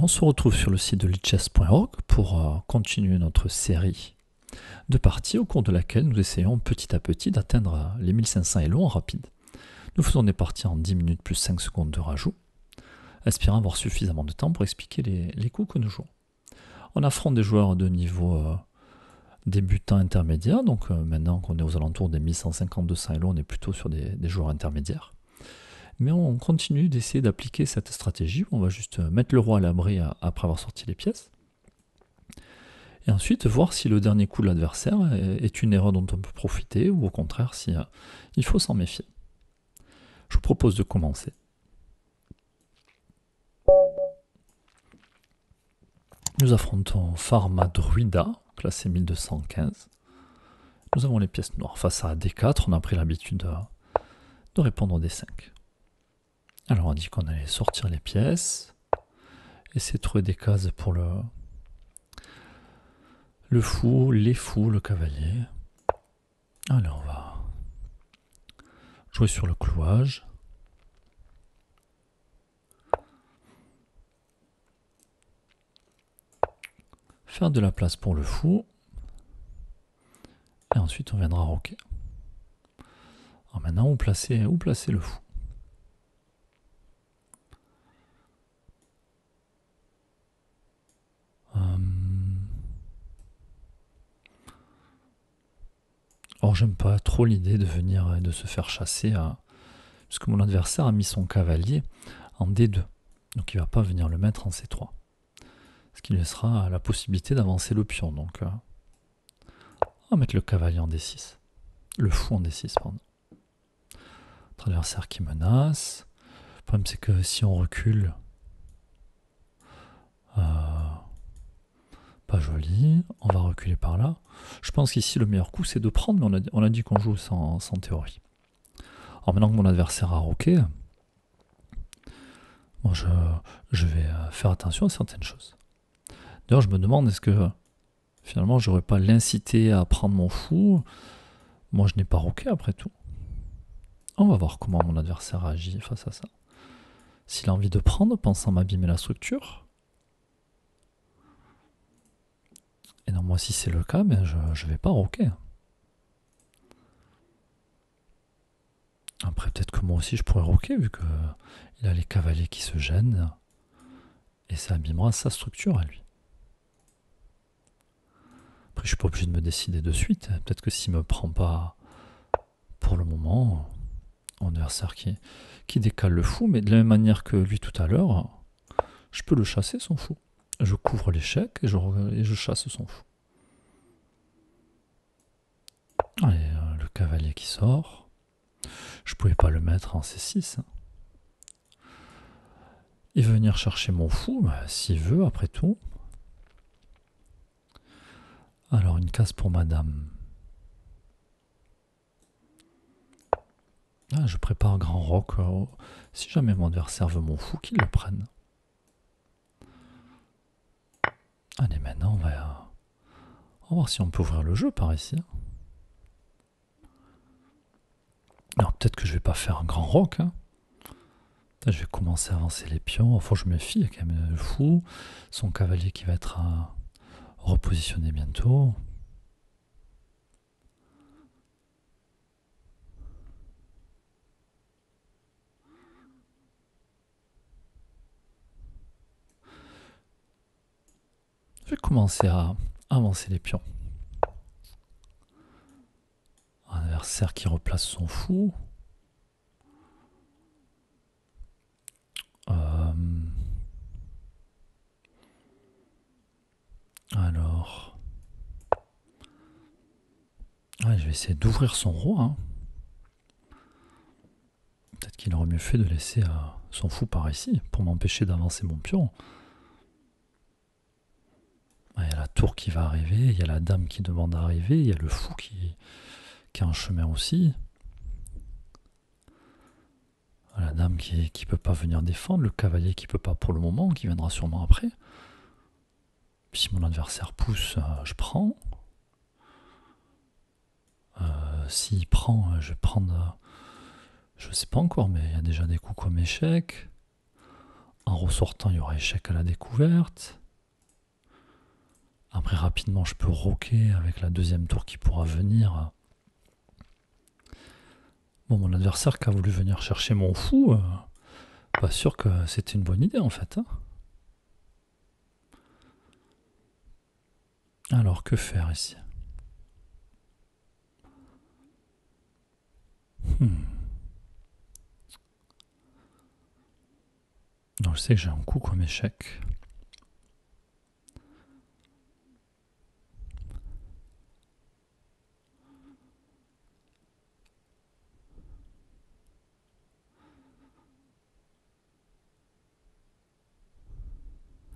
On se retrouve sur le site de lichess.org pour continuer notre série de parties au cours de laquelle nous essayons petit à petit d'atteindre les 1500 Elo en rapide. Nous faisons des parties en 10 minutes plus 5 secondes de rajout, espérant avoir suffisamment de temps pour expliquer les coups que nous jouons. On affronte des joueurs de niveau débutant intermédiaire, donc maintenant qu'on est aux alentours des 1150-200 Elo, on est plutôt sur des joueurs intermédiaires. Mais on continue d'essayer d'appliquer cette stratégie. On va juste mettre le roi à l'abri après avoir sorti les pièces. Et ensuite, voir si le dernier coup de l'adversaire est une erreur dont on peut profiter ou au contraire, si il faut s'en méfier. Je vous propose de commencer. Nous affrontons Pharma Druida, classé 1215. Nous avons les pièces noires. Face à D4, on a pris l'habitude de répondre au D5. Alors on a dit qu'on allait sortir les pièces, essayer de trouver des cases pour le fou, les fous, le cavalier. Alors on va jouer sur le clouage. Faire de la place pour le fou. Et ensuite on viendra roquer. Alors maintenant où placer le fou? Or j'aime pas trop l'idée de venir et de se faire chasser puisque mon adversaire a mis son cavalier en D2. Donc il va pas venir le mettre en C3. Ce qui laissera la possibilité d'avancer le pion. Donc on va mettre le cavalier en D6. Le fou en D6, pardon. Notre adversaire qui menace. Le problème c'est que si on recule, pas joli, on va reculer par là. Je pense qu'ici le meilleur coup c'est de prendre, mais on a dit qu'on joue sans théorie. Alors maintenant que mon adversaire a roqué, moi je vais faire attention à certaines choses. D'ailleurs je me demande est-ce que finalement j'aurais pas l'incité à prendre mon fou. Moi je n'ai pas roqué après tout. On va voir comment mon adversaire agit face à ça. S'il a envie de prendre, pensant m'abîmer la structure. Et non, moi si c'est le cas, ben, je ne vais pas roquer. Après peut-être que moi aussi je pourrais roquer vu qu'il a les cavaliers qui se gênent. Et ça abîmera sa structure à lui. Après je suis pas obligé de me décider de suite. Peut-être que s'il me prend pas pour le moment, mon adversaire qui décale le fou, mais de la même manière que lui tout à l'heure, je peux le chasser son fou. Je couvre l'échec et je chasse son fou. Allez, le cavalier qui sort. Je pouvais pas le mettre en C6. Il veut venir chercher mon fou, bah, s'il veut, après tout. Alors, une case pour madame. Ah, je prépare un grand roc. Si jamais mon adversaire veut mon fou, qu'il le prenne. Allez, maintenant, on va voir si on peut ouvrir le jeu par ici. Alors, peut-être que je vais pas faire un grand roc. Hein. Je vais commencer à avancer les pions. Enfin, je me méfie, il y a quand même le fou. Son cavalier qui va être repositionné bientôt. Je vais commencer à avancer les pions. Un adversaire qui replace son fou. Alors, je vais essayer d'ouvrir son roi. Hein. Peut-être qu'il aurait mieux fait de laisser son fou par ici pour m'empêcher d'avancer mon pion. Il y a la tour qui va arriver, il y a la dame qui demande à arriver, il y a le fou qui est en chemin aussi. La dame qui ne peut pas venir défendre, le cavalier qui ne peut pas pour le moment, qui viendra sûrement après. Puis si mon adversaire pousse, je prends. S'il prend, je vais prendre... je ne sais pas encore, mais il y a déjà des coups comme échec. En ressortant, il y aura échec à la découverte. Après, rapidement, je peux roquer avec la deuxième tour qui pourra venir. Bon, mon adversaire qui a voulu venir chercher mon fou, pas sûr que c'était une bonne idée en fait. Hein. Alors, que faire ici? Donc, je sais que j'ai un coup comme échec.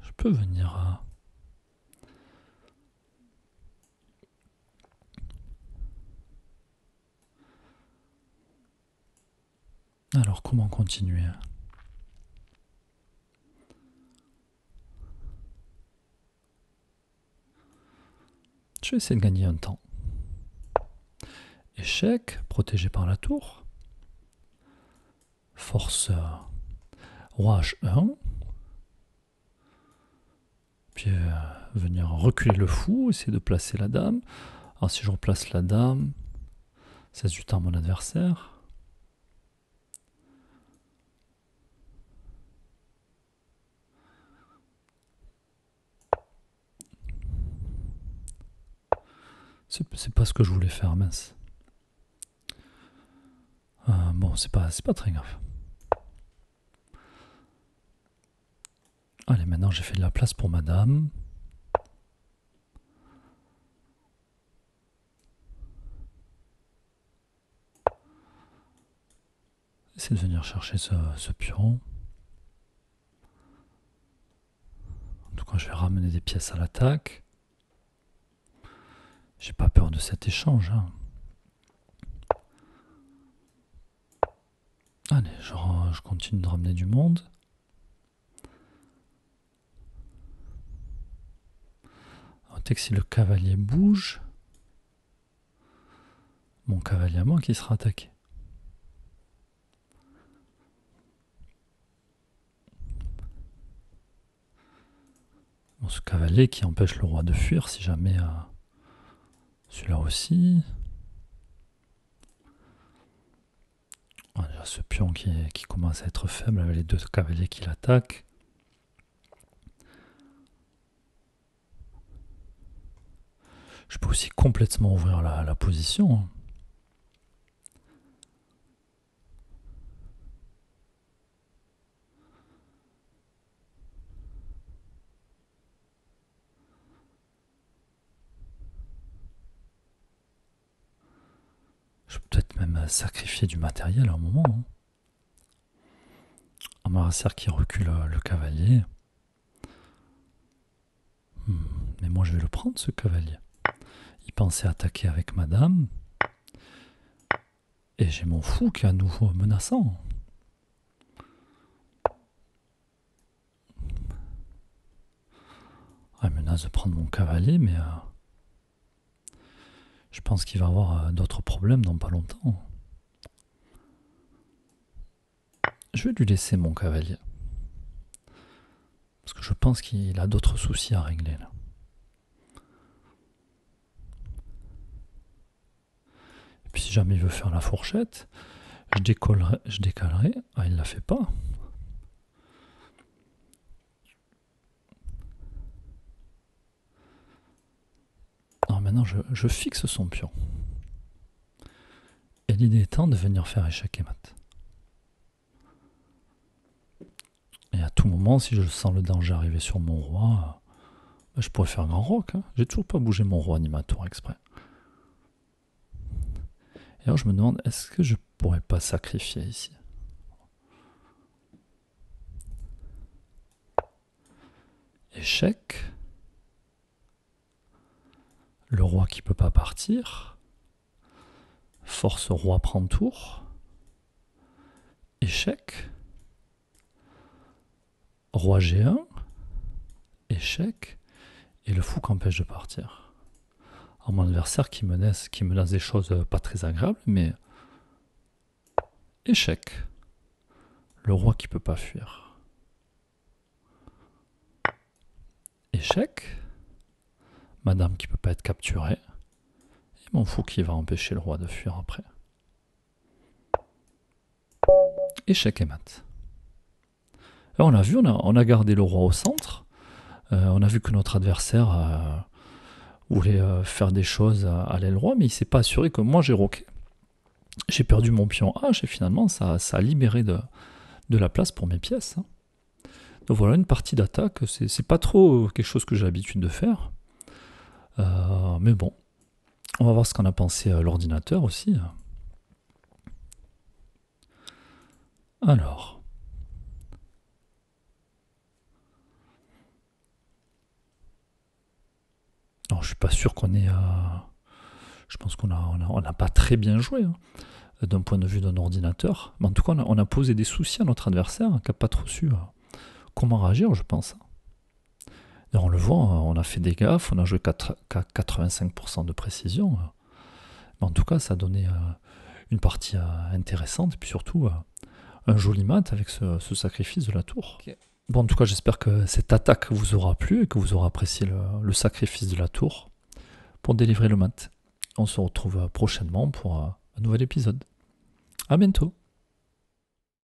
Je peux venir à... Alors, comment continuer? Je vais essayer de gagner un temps. Échec, protégé par la tour. Force roi H1. Puis venir reculer le fou, essayer de placer la dame. Alors si je replace la dame, ça du temps à mon adversaire. C'est pas ce que je voulais faire, mince. Bon, c'est pas très grave. Allez, maintenant j'ai fait de la place pour madame. Essayer de venir chercher ce pion. En tout cas, je vais ramener des pièces à l'attaque. J'ai pas peur de cet échange. Hein. Allez, je continue de ramener du monde. Notez que si le cavalier bouge, mon cavalier à moi qui sera attaqué. Bon, ce cavalier qui empêche le roi de fuir si jamais celui-là aussi. Ah, déjà ce pion qui commence à être faible avec les deux cavaliers qui l'attaquent. Je peux aussi complètement ouvrir la position. Hein. Je peux peut-être même sacrifier du matériel à un moment. Hein. Un adversaire qui recule le cavalier. Mais moi je vais le prendre ce cavalier. Il pensait attaquer avec madame. Et j'ai mon fou qui est à nouveau menaçant. Il menace de prendre mon cavalier, mais je pense qu'il va avoir d'autres problèmes dans pas longtemps. Je vais lui laisser mon cavalier. Parce que je pense qu'il a d'autres soucis à régler là. Et puis si jamais il veut faire la fourchette, je décalerai. Ah, il ne la fait pas. Alors maintenant, je fixe son pion. Et l'idée étant de venir faire échec et mat. Et à tout moment, si je sens le danger arriver sur mon roi, je pourrais faire grand roc. Hein. J'ai toujours pas bougé mon roi ni ma tour exprès. Et alors je me demande, est-ce que je pourrais pas sacrifier ici? Échec. Le roi qui peut pas partir. Force roi prend tour. Échec. Roi G1. Échec. Et le fou qui empêche de partir. Alors mon adversaire qui menace des choses pas très agréables, mais échec. Le roi qui peut pas fuir. échec. Madame qui peut pas être capturée. Et mon fou qui va empêcher le roi de fuir après. Échec et mat. Alors on a vu, on a gardé le roi au centre. On a vu que notre adversaire voulait faire des choses à l'aile roi, mais il s'est pas assuré que moi j'ai roqué. J'ai perdu mon pion H et finalement ça a libéré de la place pour mes pièces. Hein. Donc voilà une partie d'attaque, c'est pas trop quelque chose que j'ai l'habitude de faire. Mais bon, on va voir ce qu'en a pensé l'ordinateur aussi. Alors. Alors, je suis pas sûr qu'on ait. Je pense qu'on n'a pas très bien joué hein, d'un point de vue d'un ordinateur. Mais en tout cas, on a posé des soucis à notre adversaire qui n'a pas trop su comment réagir, je pense. Et on le voit, on a fait des gaffes, on a joué qu'à 85% de précision. Mais en tout cas, ça a donné une partie intéressante et puis surtout un joli mat avec ce sacrifice de la tour. Okay. Bon, en tout cas, j'espère que cette attaque vous aura plu et que vous aurez apprécié le sacrifice de la tour pour délivrer le mat. On se retrouve prochainement pour un nouvel épisode. À bientôt.